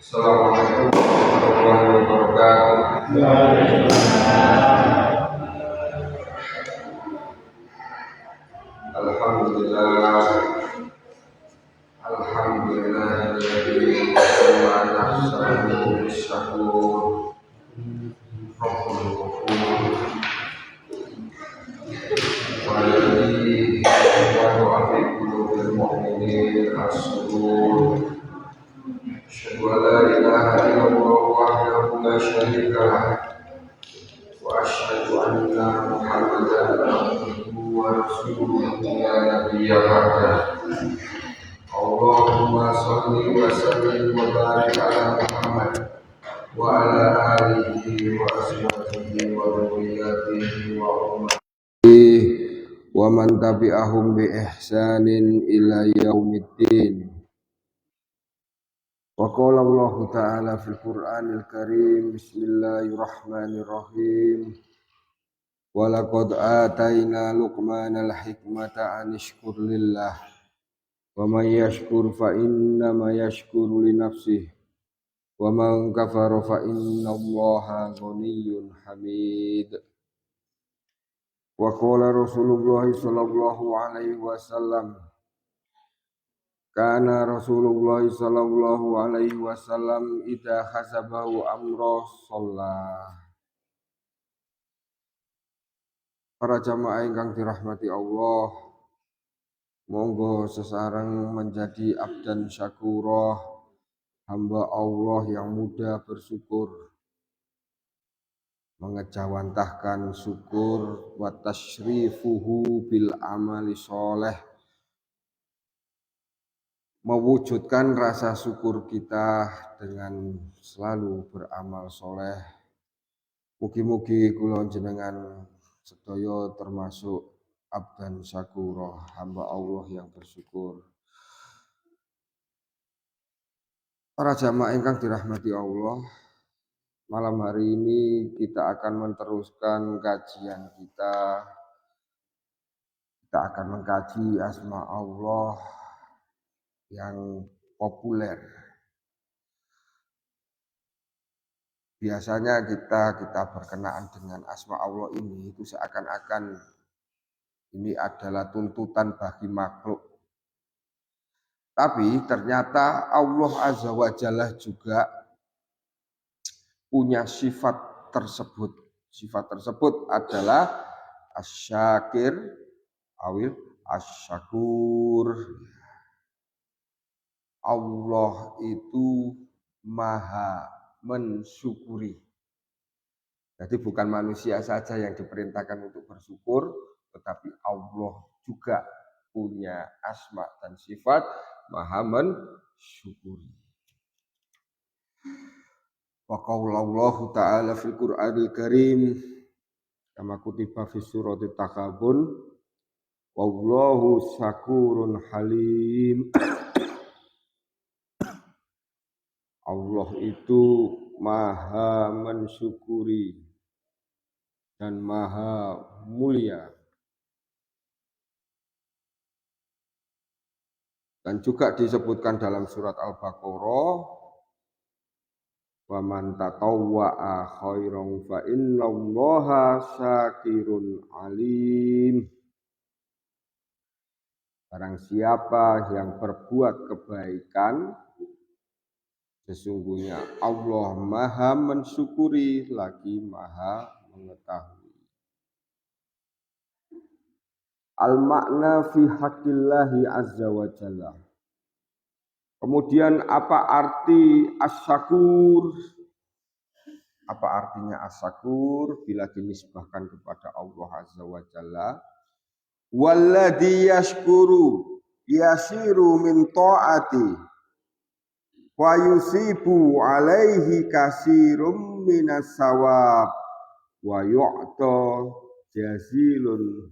Assalamualaikum warahmatullahi wabarakatuh. Alhamdulillah, alhamdulillahilladzi wa nafsahu syakur rabbul ghafur walladzi wada'a fi qulubil mu'minin as-surur. Asyhadu an la ilaha illallah wahdahu la syarika lah wa asyhadu anna Muhammadan abduhu wa rasuluhu la nabiyya ba'dah. Allahumma shalli wa sallim wa barik ala Muhammad wa ala alihi wa ashabihi wa dhurriyyatihi wa ummatihi wa man tabi'ahum bi ihsanin ila yaumiddin. Wa qala Allah ta'ala fil Qur'anil Karim, bismillahirrahmanirrahim. Wa laqad atayna Luqmanal hikmata an ishkur lillah wa man yashkur fa innama yashkuru li nafsihi wa man kafara fa innallaha ghaniyyun hamid. Wa qala Rasulullah sallallahu alaihi wasallam, kana Rasulullah sallallahu alaihi wasallam idza hasabahu amra shollah. Para jamaah ingkang dirahmati Allah, monggo sesareng menjadi abdan syakurah, hamba Allah yang mudah bersyukur, mengejawantahkan syukur wa tasyrifuhu bil amali sholeh, mewujudkan rasa syukur kita dengan selalu beramal soleh. Mugi-mugi kula jenengan sedaya termasuk abdan syakurah, hamba Allah yang bersyukur. Para jamaah ingkang dirahmati Allah, malam hari ini kita akan meneruskan kajian kita. Kita akan mengkaji asma Allah yang populer. Biasanya kita berkenaan dengan asma Allah ini itu seakan-akan ini adalah tuntutan bagi makhluk. Tapi ternyata Allah Azza wa Jalla juga punya sifat tersebut. Sifat tersebut adalah Asy-Syakir awil Asy-Syakur. Allah itu maha mensyukuri. Jadi bukan manusia saja yang diperintahkan untuk bersyukur, tetapi Allah juga punya asma dan sifat maha mensyukuri. Wa qaulallahu ta'ala fil Qur'anil Karim kama kutiba fi surati Takabun, wallahu syakurun halim. Allah itu maha mensyukuri dan maha mulia. Dan juga disebutkan dalam surat Al-Baqarah, wa man tatawwa'a khairan fa innallaha syakirun alim. Barang siapa yang berbuat kebaikan, sesungguhnya Allah maha mensyukuri lagi maha mengetahui. Al-makna fi haqqillahi azza wa jalla. Kemudian apa arti as-syakur? Apa artinya as-syakur bila dinisbahkan kepada Allah azza wa jalla? Walladzi yashkuru yasiru min ta'ati wa yusibu alaihi kasirum minas sawab wa yu'ta jazilun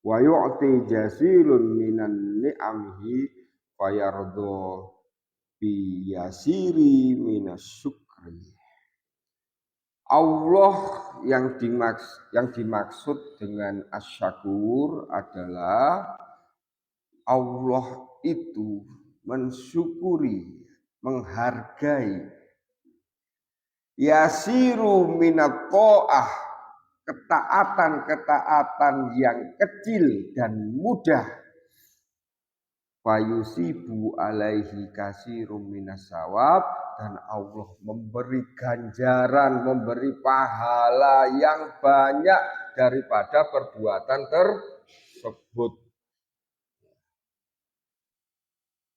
wa yu'ti jazilun minan ni'amihi fayardo bi yasiri minas syukri. Allah yang dimaksud dengan asyakur adalah Allah itu mensyukuri menghargai. Yasiru minat ta'ah, ketaatan-ketaatan yang kecil dan mudah. Fayusibu alaihi kasirum minas sawab, dan Allah memberi ganjaran, memberi pahala yang banyak daripada perbuatan tersebut.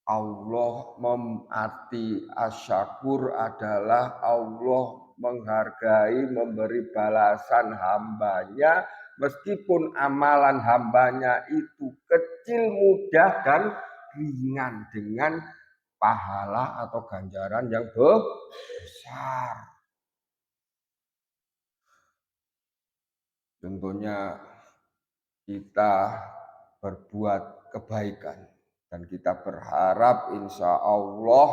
Allah arti asyakur adalah Allah menghargai, memberi balasan hambanya, meskipun amalan hambanya itu kecil, mudah, dan ringan, dengan pahala atau ganjaran yang besar. Tentunya kita berbuat kebaikan dan kita berharap insya Allah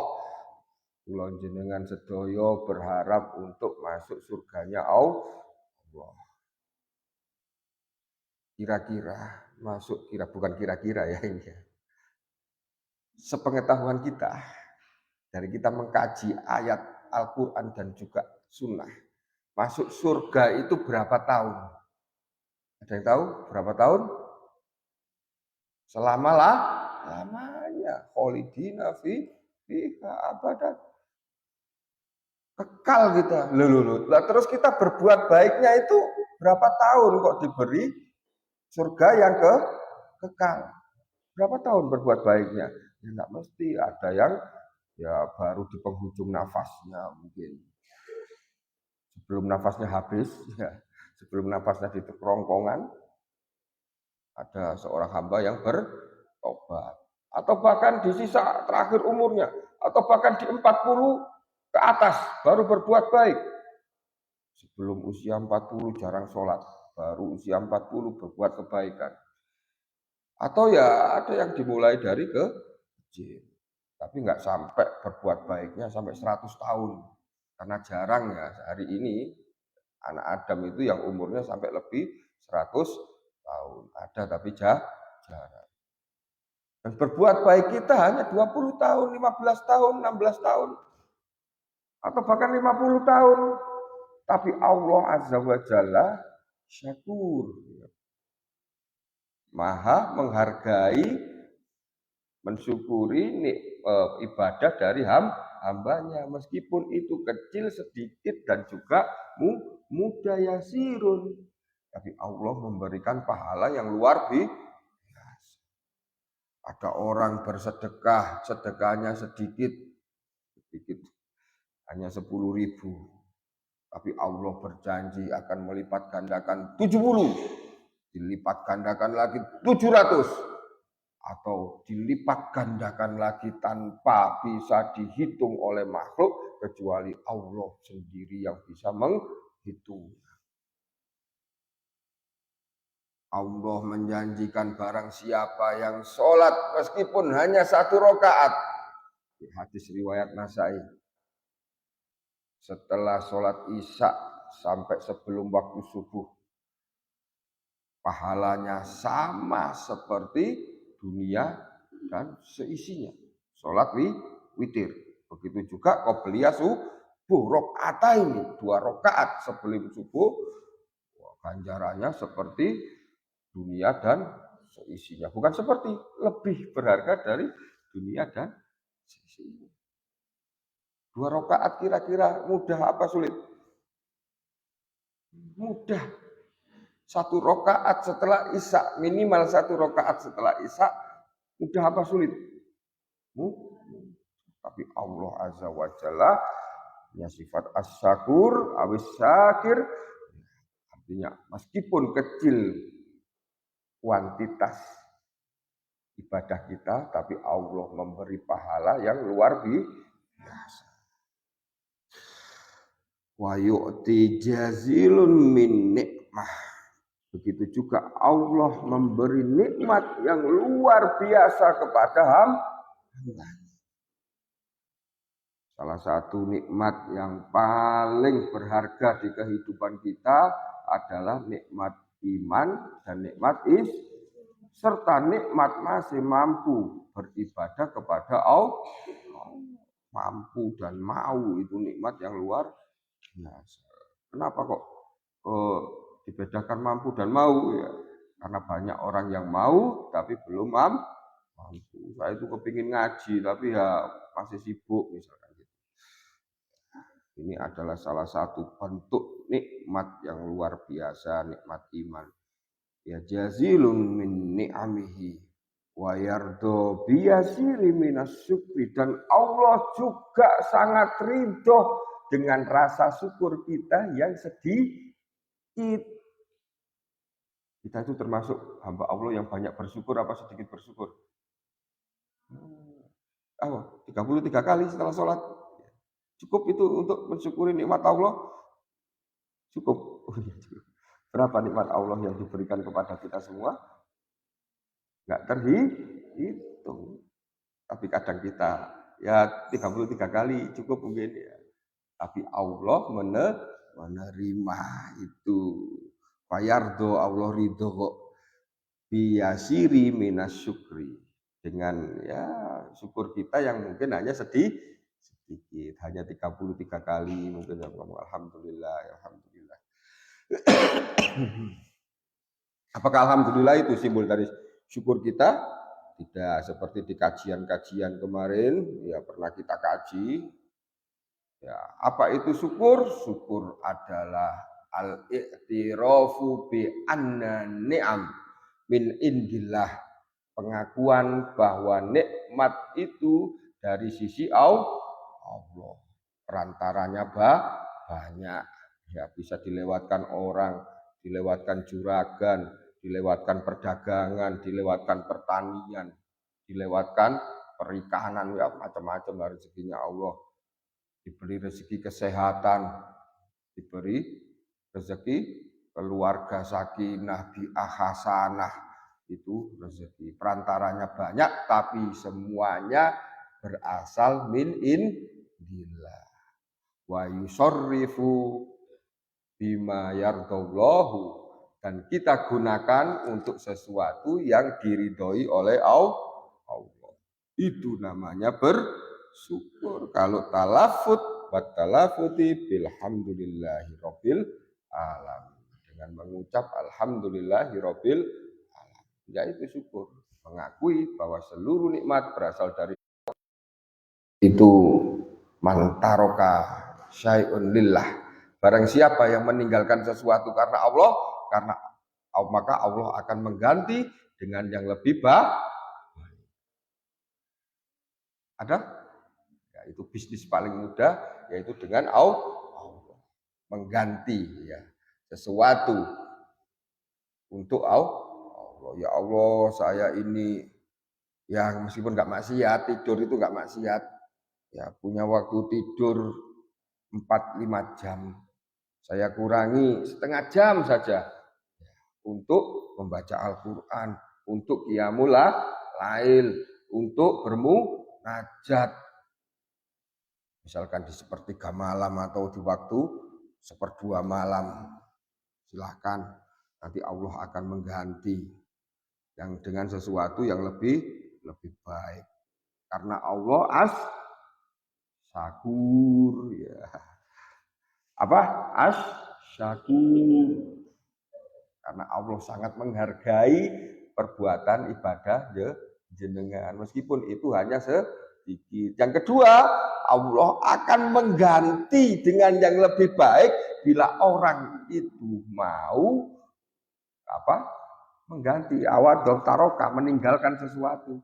kula jenengan sedaya berharap untuk masuk surganya Allah. Kira-kira masuk, bukan kira-kira ya ini ya. Sepengetahuan kita, dari kita mengkaji ayat Al-Quran dan juga sunnah, masuk surga itu berapa tahun? Ada yang tahu berapa tahun? Lamanya. Kholidina fiha abadan. Kekal kita. Lah terus kita berbuat baiknya itu berapa tahun kok diberi surga yang kekal? Berapa tahun berbuat baiknya? Ya enggak mesti, ada yang ya baru di penghujung nafasnya mungkin. Sebelum nafasnya habis, ya, sebelum nafasnya di kerongkongan, ada seorang hamba yang bertobat. Atau bahkan di sisa terakhir umurnya, atau bahkan di 40 ke atas baru berbuat baik. Sebelum usia 40 jarang sholat, baru usia 40 berbuat kebaikan. Atau ya ada yang dimulai dari kecil, tapi nggak sampai berbuat baiknya sampai 100 tahun. Karena jarang ya hari ini anak Adam itu yang umurnya sampai lebih 100 tahun. Ada tapi jarang. Dan berbuat baik kita hanya 20 tahun, 15 tahun, 16 tahun. Atau bahkan 50 tahun. Tapi Allah Azza wa Jalla syakur. Maha menghargai, mensyukuri ibadah dari hambanya. Meskipun itu kecil, sedikit, dan juga mudah yasirun. Tapi Allah memberikan pahala yang luar biasa. Ada orang bersedekah, sedekahnya sedikit, hanya 10.000. Tapi Allah berjanji akan melipat gandakan 70, dilipat gandakan lagi 700, atau dilipat gandakan lagi tanpa bisa dihitung oleh makhluk, kecuali Allah sendiri yang bisa menghitung. Allah menjanjikan barang siapa yang sholat meskipun hanya 1 rakaat. Di hadis riwayat Nasai, setelah sholat isya sampai sebelum waktu subuh, pahalanya sama seperti dunia dan seisinya. Sholat witir. Begitu juga qobliyah subuh, rakaat 2 rakaat sebelum subuh, ganjarannya seperti dunia dan seisinya. Bukan seperti, lebih berharga dari dunia dan seisinya. 2 rakaat kira-kira mudah apa sulit? Mudah. 1 rakaat setelah isya, minimal 1 rakaat setelah isya, mudah apa sulit? Tapi Allah Azza wa Jalla punya sifat as-syakur, awis syakir. Artinya meskipun kecil kuantitas ibadah kita, tapi Allah memberi pahala yang luar biasa. Wa yu'ti jazilun min nikmah. Begitu juga Allah memberi nikmat yang luar biasa kepada hamba. Salah satu nikmat yang paling berharga di kehidupan kita adalah nikmat iman dan nikmat serta nikmat masih mampu beribadah kepada Allah. mampu dan mau, itu nikmat yang luar biasa. Kenapa kok dibedakan mampu dan mau? Ya, karena banyak orang yang mau tapi belum mampu. Saya itu kepingin ngaji tapi ya masih sibuk misalkan gitu. Ini adalah salah satu bentuk nikmat yang luar biasa, nikmat iman. Ya jazilun min ni'amihi wa yardo biyasiri minas syukri, dan Allah juga sangat ridho dengan rasa syukur kita yang sedikit. Kita itu termasuk hamba Allah yang banyak bersyukur apa sedikit bersyukur? 33 kali setelah sholat. Cukup itu untuk mensyukuri nikmat Allah? Cukup. Berapa nikmat Allah yang diberikan kepada kita semua? Nggak terhitung. Tapi kadang kita ya 33 kali cukup mungkin ya. Tapi Allah menerima itu. Fayardo, Allah ridho kok. Biyasiri minas syukri. Dengan ya syukur kita yang mungkin hanya sedikit. Hanya 33 kali mungkin ya, alhamdulillah, alhamdulillah. Apakah alhamdulillah itu simbol dari syukur kita? Tidak, seperti di kajian-kajian kemarin ya pernah kita kaji. Ya, apa itu syukur? Syukur adalah al-i'tirafu bi anna ni'am min indillah. Pengakuan bahwa nikmat itu dari sisi Allah. Perantaranya banyak. Ya, bisa dilewatkan orang, dilewatkan juragan, dilewatkan perdagangan, dilewatkan pertanian, dilewatkan perikanan, ya macam-macam rezekinya Allah. Diberi rezeki kesehatan, diberi rezeki keluarga sakinah, bi'ah hasanah, itu rezeki. Perantaranya banyak, tapi semuanya berasal min indillah. Wa yusorrifu bima yardallahu, dan kita gunakan untuk sesuatu yang diridhoi oleh Allah. Itu namanya bersyukur. Kalau talafut wa talafuti bilhamdulillahi rabbil alamin, dengan mengucap alhamdulillahi rabbil alamin, ya itu syukur. Mengakui bahwa seluruh nikmat berasal dari itu. Mantaroka syai'un lillah. Barang siapa yang meninggalkan sesuatu karena Allah, maka Allah akan mengganti dengan yang lebih baik. Ada? Ya, itu bisnis paling mudah, yaitu dengan Allah mengganti ya sesuatu untuk Allah. Ya Allah, saya ini yang meskipun nggak maksiat, tidur itu nggak maksiat. Ya, punya waktu tidur 4-5 jam. Saya kurangi setengah jam saja untuk membaca Al-Quran, untuk qiyamul lail, untuk bermunajat. Misalkan di sepertiga malam atau di waktu seperdua malam, silahkan. Nanti Allah akan mengganti yang dengan sesuatu yang lebih baik. Karena Allah syakur ya. Apa? Syakur. Karena Allah sangat menghargai perbuatan ibadah jenengan, meskipun itu hanya sedikit. Yang kedua, Allah akan mengganti dengan yang lebih baik bila orang itu mau mengganti awal taroka, meninggalkan sesuatu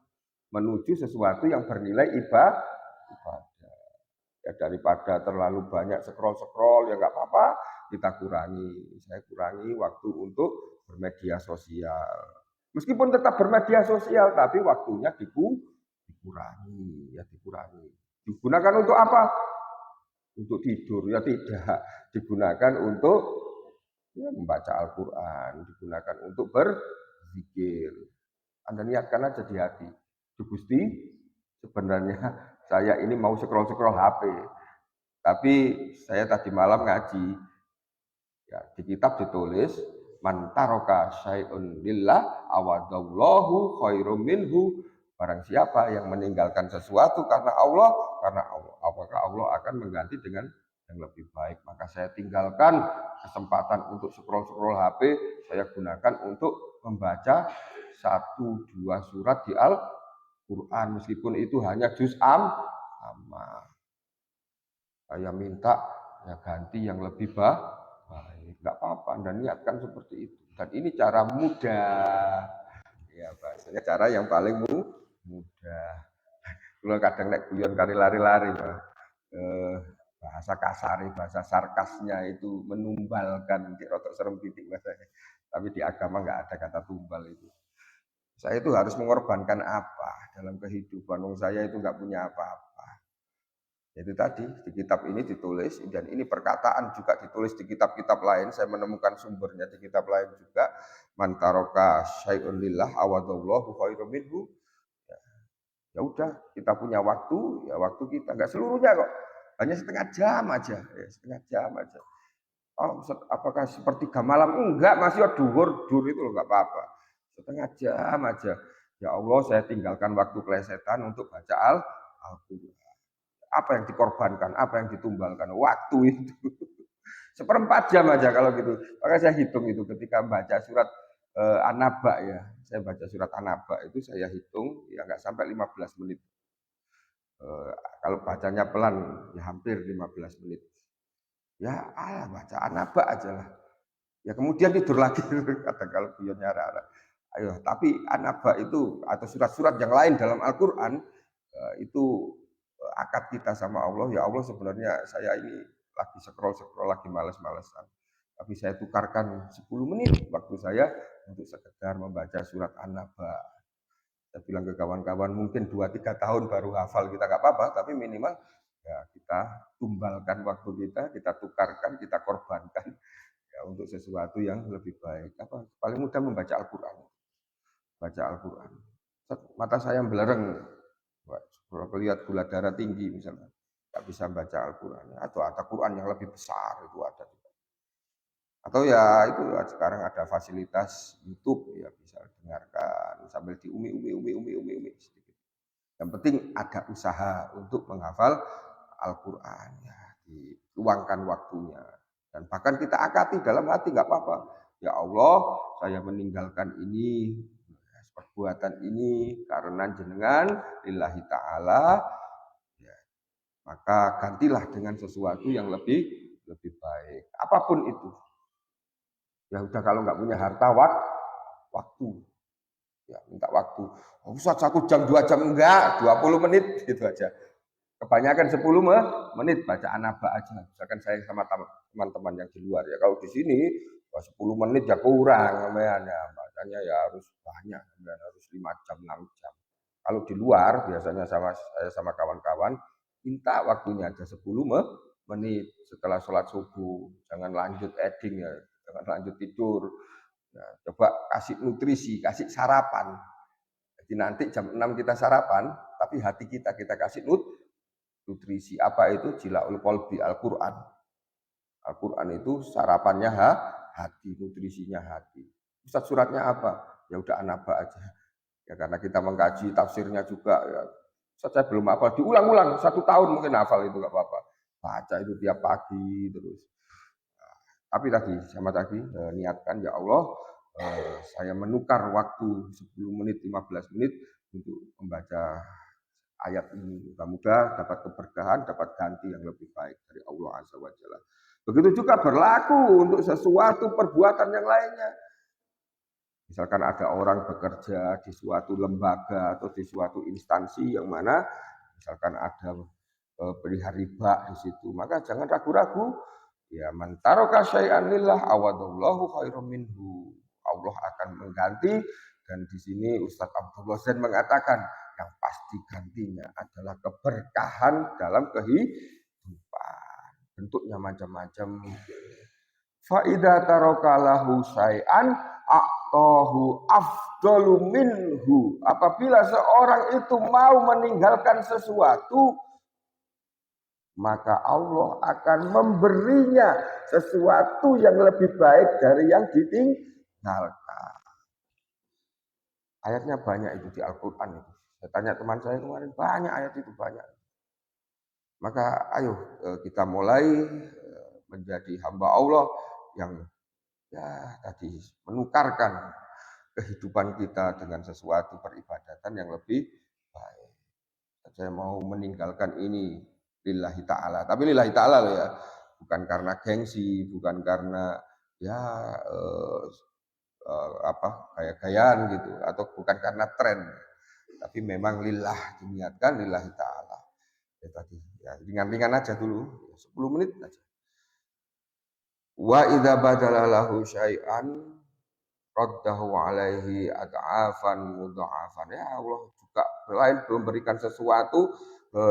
menuju sesuatu yang bernilai ibadah. Ya, daripada terlalu banyak scroll ya nggak apa-apa, kita kurangi. Saya kurangi waktu untuk bermedia sosial. Meskipun tetap bermedia sosial, tapi waktunya dikurangi. Digunakan untuk apa? Untuk tidur? Ya tidak. Digunakan untuk ya, membaca Al-Quran, digunakan untuk berzikir. Anda niatkan aja di hati. Gusti, sebenarnya saya ini mau scroll HP, tapi saya tadi malam ngaji. Ya, di kitab ditulis man taroka syai'un lillah awadallahu khairum minhu Barang siapa yang meninggalkan sesuatu karena Allah, apakah Allah akan mengganti dengan yang lebih baik. Maka saya tinggalkan kesempatan untuk scroll-scroll HP, saya gunakan untuk membaca 1-2 surat di Al-Quran, meskipun itu hanya juz amma. Saya minta ya ganti yang lebih baik, nggak apa-apa, Anda niatkan seperti itu. Dan ini cara mudah, ya bahasanya cara yang paling mudah. Kalau kadang naik guyon kali lari-lari, bahasa kasari, bahasa sarkasnya itu menumbalkan, di rotok serem titik bahasanya. Tapi di agama nggak ada kata tumbal itu. Saya itu harus mengorbankan apa dalam kehidupan? Saya itu nggak punya apa-apa. Itu tadi di kitab ini ditulis, dan ini perkataan juga ditulis di kitab-kitab lain. Saya menemukan sumbernya di kitab lain juga. Man taraka syai'un lillah awadallahu khairum minhu. Ya udah, kita punya waktu, ya waktu kita nggak seluruhnya kok, hanya setengah jam aja, ya, setengah jam aja. Oh, apakah sepertiga malam? Enggak, masih duhur itu loh, nggak apa-apa. Setengah jam aja. Ya Allah, saya tinggalkan waktu kelesetan untuk baca Al-Quran. Apa yang dikorbankan, apa yang ditumbalkan? Waktu itu. Seperempat jam aja kalau gitu. Maka saya hitung itu ketika baca surat An-Naba ya. Saya baca surat An-Naba itu saya hitung ya nggak sampai 15 menit. Kalau bacanya pelan ya hampir 15 menit. Ya baca An-Naba aja lah. Ya kemudian tidur lagi kata kalau buyurnya arah-arah. Ayo, tapi An-Naba itu atau surat-surat yang lain dalam Al-Quran itu akad kita sama Allah. Ya Allah, sebenarnya saya ini lagi scroll lagi males-malesan. Tapi saya tukarkan 10 menit waktu saya untuk sekedar membaca surat An-Naba. Saya bilang ke kawan-kawan, mungkin 2-3 tahun baru hafal, kita nggak apa-apa, tapi minimal ya kita tumbalkan waktu kita tukarkan, kita korbankan ya untuk sesuatu yang lebih baik. Apa paling mudah membaca Al-Quran. Baca Al-Quran. Mata saya belereng, kalau lihat gula darah tinggi misalnya, nggak bisa baca Al-Quran. Atau Quran yang lebih besar itu ada. Atau ya itu sekarang ada fasilitas YouTube ya bisa dengarkan sambil diumi sedikit. Yang penting ada usaha untuk menghafal Al-Quran ya, diluangkan waktunya. Dan bahkan kita akati dalam hati nggak apa-apa. Ya Allah, saya meninggalkan ini, perbuatan ini karena jenengan lillahi ta'ala, ya, maka gantilah dengan sesuatu yang lebih baik. Apapun itu. Ya udah, kalau nggak punya harta, waktu. Ya minta waktu. Oh, Ustaz 1 jam, 2 jam enggak, 20 menit gitu aja. Kebanyakan 10 menit baca An-Naba aja. Misalkan saya sama teman-teman yang di luar ya. Kalau di sini 10 menit ya kurang namanya. Bacanya ya harus banyak, harus 5 jam, 6 jam. Kalau di luar biasanya saya sama kawan-kawan minta waktunya aja 10 menit setelah sholat subuh. Jangan lanjut eding ya. Jangan lanjut tidur. Nah, coba kasih nutrisi, kasih sarapan. Jadi nanti jam 6 kita sarapan, tapi hati kita kasih nutrisi. Apa itu? Jilaul qalbi, Al-Quran. Al-Quran itu sarapannya hati, nutrisinya hati. Ustaz, suratnya apa? Ya udah An-Naba aja. Ya karena kita mengkaji tafsirnya juga. Ya. Ustaz, saya belum hafal. Diulang-ulang 1 tahun mungkin hafal itu nggak apa-apa. Baca itu tiap pagi terus. Tapi tadi sama tadi niatkan ya Allah, saya menukar waktu 10 menit, 15 menit untuk membaca ayat ini. Mudah-mudahan dapat keberkahan, dapat ganti yang lebih baik dari Allah Azza wa Jalla. Begitu juga berlaku untuk sesuatu perbuatan yang lainnya. Misalkan ada orang bekerja di suatu lembaga atau di suatu instansi yang mana misalkan ada pelihara riba di situ, maka jangan ragu-ragu. Ya, man taraka syai'an lillah awadallahu khairum minhu. Allah akan mengganti, dan di sini Ustaz Abdullah Zain mengatakan yang pasti gantinya adalah keberkahan dalam kehidupan. Bentuknya macam-macam. Fa idza taraka lahu syai'an a'tahu afdalu minhu. Apabila seorang itu mau meninggalkan sesuatu, maka Allah akan memberinya sesuatu yang lebih baik dari yang ditinggalkan. Ayatnya banyak itu di Al-Quran itu. Saya tanya teman saya kemarin, banyak ayat itu, banyak. Maka ayo kita mulai menjadi hamba Allah yang ya tadi menukarkan kehidupan kita dengan sesuatu peribadatan yang lebih baik. Saya mau meninggalkan ini lillahi ta'ala. Tapi lillahi ta'ala loh ya. Bukan karena gengsi, bukan karena ya gaya-gayaan gitu, atau bukan karena tren. Tapi memang lillah, diniatkan lillahi ta'ala. Ya tadi ya ringan-ringan aja dulu, 10 menit aja. Wa idza badala lahu syai'an raddahu alaihi ad'afan mudha'afan. Ya Allah juga selain belum berikan sesuatu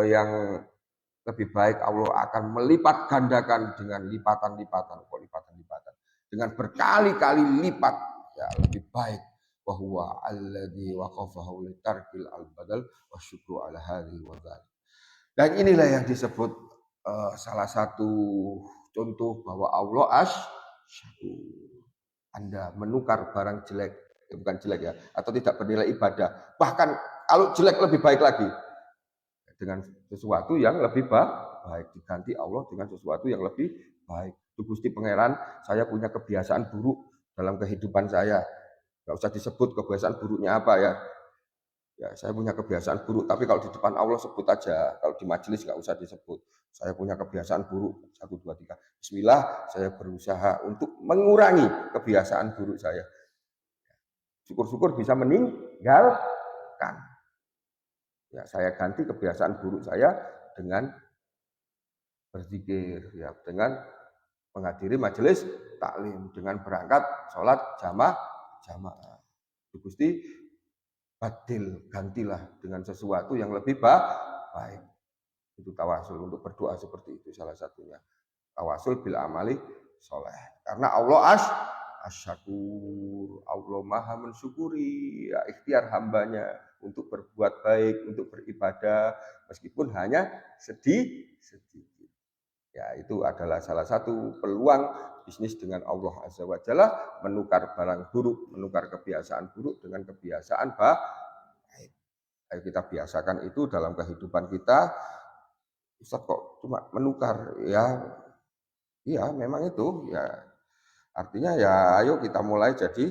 yang lebih baik, Allah akan melipat gandakan dengan lipatan-lipatan, lipatan-lipatan, dengan berkali-kali lipat, ya lebih baik. Wa huwa alladzi waqafahu litarkil al-badal wa syukru ala hadhihi wa dzalik. Dan inilah yang disebut salah satu contoh bahwa Allah asyakur. Anda menukar barang jelek, bukan jelek ya, atau tidak bernilai ibadah. Bahkan kalau jelek lebih baik lagi, dengan sesuatu yang lebih baik, diganti Allah dengan sesuatu yang lebih baik. Itu Gusti Pangeran, saya punya kebiasaan buruk dalam kehidupan saya. Gak usah disebut kebiasaan buruknya apa ya. Ya, saya punya kebiasaan buruk, tapi kalau di depan Allah sebut aja. Kalau di majelis nggak usah disebut. Saya punya kebiasaan buruk. 1, 2, 3. Bismillah, saya berusaha untuk mengurangi kebiasaan buruk saya. Syukur-syukur bisa meninggalkan. Ya, saya ganti kebiasaan buruk saya dengan berzikir, ya, dengan menghadiri majelis taklim, dengan berangkat sholat jamaah. Gusti, badil, gantilah dengan sesuatu yang lebih baik. Itu tawasul, untuk berdoa seperti itu salah satunya. Tawasul bil amali soleh. Karena Allah asyakur, Allah maha mensyukuri ya, ikhtiar hambanya untuk berbuat baik, untuk beribadah, meskipun hanya sedikit. Ya, itu adalah salah satu peluang bisnis dengan Allah Azza wa Jalla, menukar barang buruk, menukar kebiasaan buruk dengan kebiasaan baik. Ayo kita biasakan itu dalam kehidupan kita. Ustaz kok cuma menukar, ya iya memang itu ya. Artinya ya ayo kita mulai jadi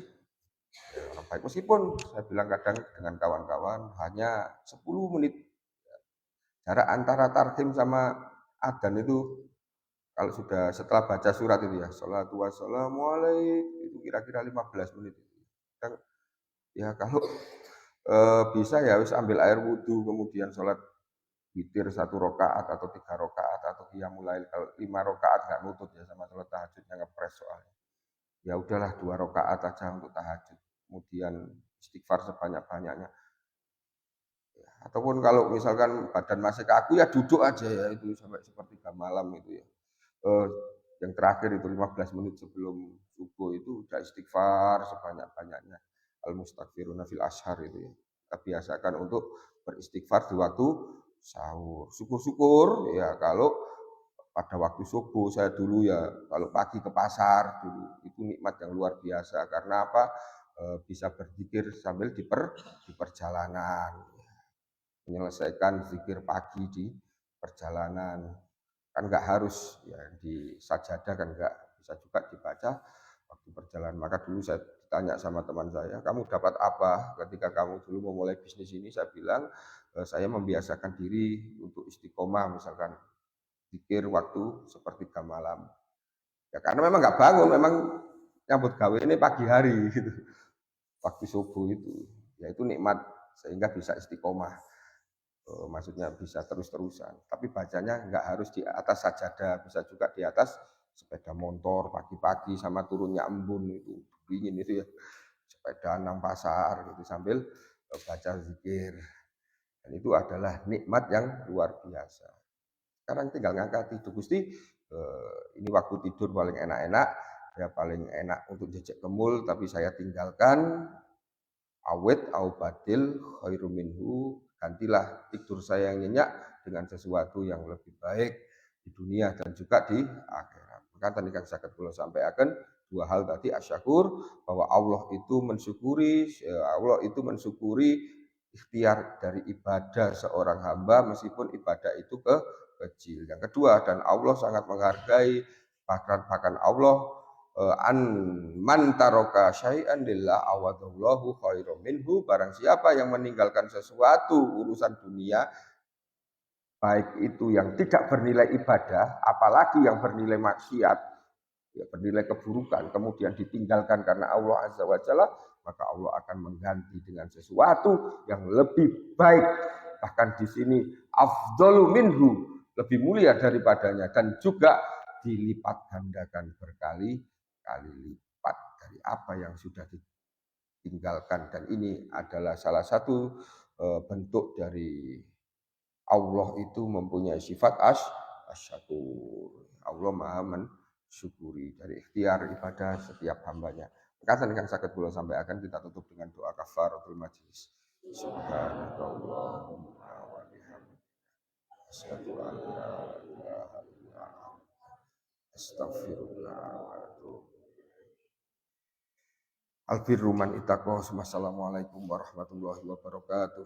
orang baik. Meskipun saya bilang kadang dengan kawan-kawan hanya 10 menit. Jarak antara tarhim sama adzan itu kalau sudah setelah baca surat itu ya, sholatu wassalamu alaikum, itu kira-kira 15 menit. Dan ya kalau bisa ya wis ambil air wudhu, kemudian sholat witir 1 rakaat atau 3 rakaat atau qiyamul lail. Kalau 5 rakaat nggak nutut ya sama sholat tahajudnya, ngepres soalnya. Ya udahlah 2 rakaat aja untuk tahajud. Kemudian istighfar sebanyak-banyaknya. Ya, ataupun kalau misalkan badan masih kaku ya duduk aja ya, itu sampai sepertiga malam itu ya. Yang terakhir itu 15 menit sebelum subuh itu udah istighfar sebanyak-banyaknya. Al-mustaghfiruna fil ashar itu ya. Kita biasakan untuk beristighfar di waktu sahur. Syukur-syukur ya kalau pada waktu subuh saya dulu ya, kalau pagi ke pasar dulu, itu nikmat yang luar biasa. Karena apa? Bisa berzikir sambil di perjalanan. Menyelesaikan zikir pagi di perjalanan. Kan nggak harus ya di sajadah, kan nggak, bisa juga dibaca waktu perjalanan. Maka dulu saya tanya sama teman saya, kamu dapat apa ketika kamu dulu memulai bisnis ini? Saya bilang saya membiasakan diri untuk istiqomah, misalkan zikir waktu sepertiga malam. Ya karena memang nggak bangun, memang nyambut gawe ini pagi hari gitu, waktu subuh itu, ya itu nikmat sehingga bisa istiqomah. Maksudnya bisa terus-terusan. Tapi bacanya nggak harus di atas sajadah, bisa juga di atas sepeda motor pagi-pagi sama turunnya embun itu dingin itu ya. Sepeda nang pasar gitu sambil baca zikir. Dan itu adalah nikmat yang luar biasa. Sekarang tinggal ngangkat itu Gusti, ini waktu tidur paling enak-enak, ya paling enak untuk jejak kemul, tapi saya tinggalkan awet au badil khairu minhu, gantilah tidur saya yang nyenyak dengan sesuatu yang lebih baik di dunia dan juga di akhirat. Maka tadi kan saya kula sampaikan dua hal tadi, asyakur, bahwa Allah itu mensyukuri ikhtiar dari ibadah seorang hamba meskipun ibadah itu kecil. Yang kedua, dan Allah sangat menghargai bahkan Allah an man taroka syai'an lillah awadallahu khairum minhu, barang siapa yang meninggalkan sesuatu urusan dunia baik itu yang tidak bernilai ibadah apalagi yang bernilai maksiat, ya bernilai keburukan, kemudian ditinggalkan karena Allah Azza wa Jalla, maka Allah akan mengganti dengan sesuatu yang lebih baik. Bahkan di sini afdalu minhu, lebih mulia daripadanya, dan juga dilipat gandakan berkali-kali lipat dari apa yang sudah ditinggalkan. Dan ini adalah salah satu bentuk dari Allah itu mempunyai sifat asyakur. Allah maha mensyukuri dari ikhtiar ibadah setiap hambanya. Perkataan yang sakit pula sampai akan kita tutup dengan doa kafaratul majlis. Subhanakallahumma wa bihamdika asyhadu an la ilaha illa anta astaghfirullah wa atubu ilaik. Albirru man ittaqah. Wassalamualaikum warahmatullahi wabarakatuh.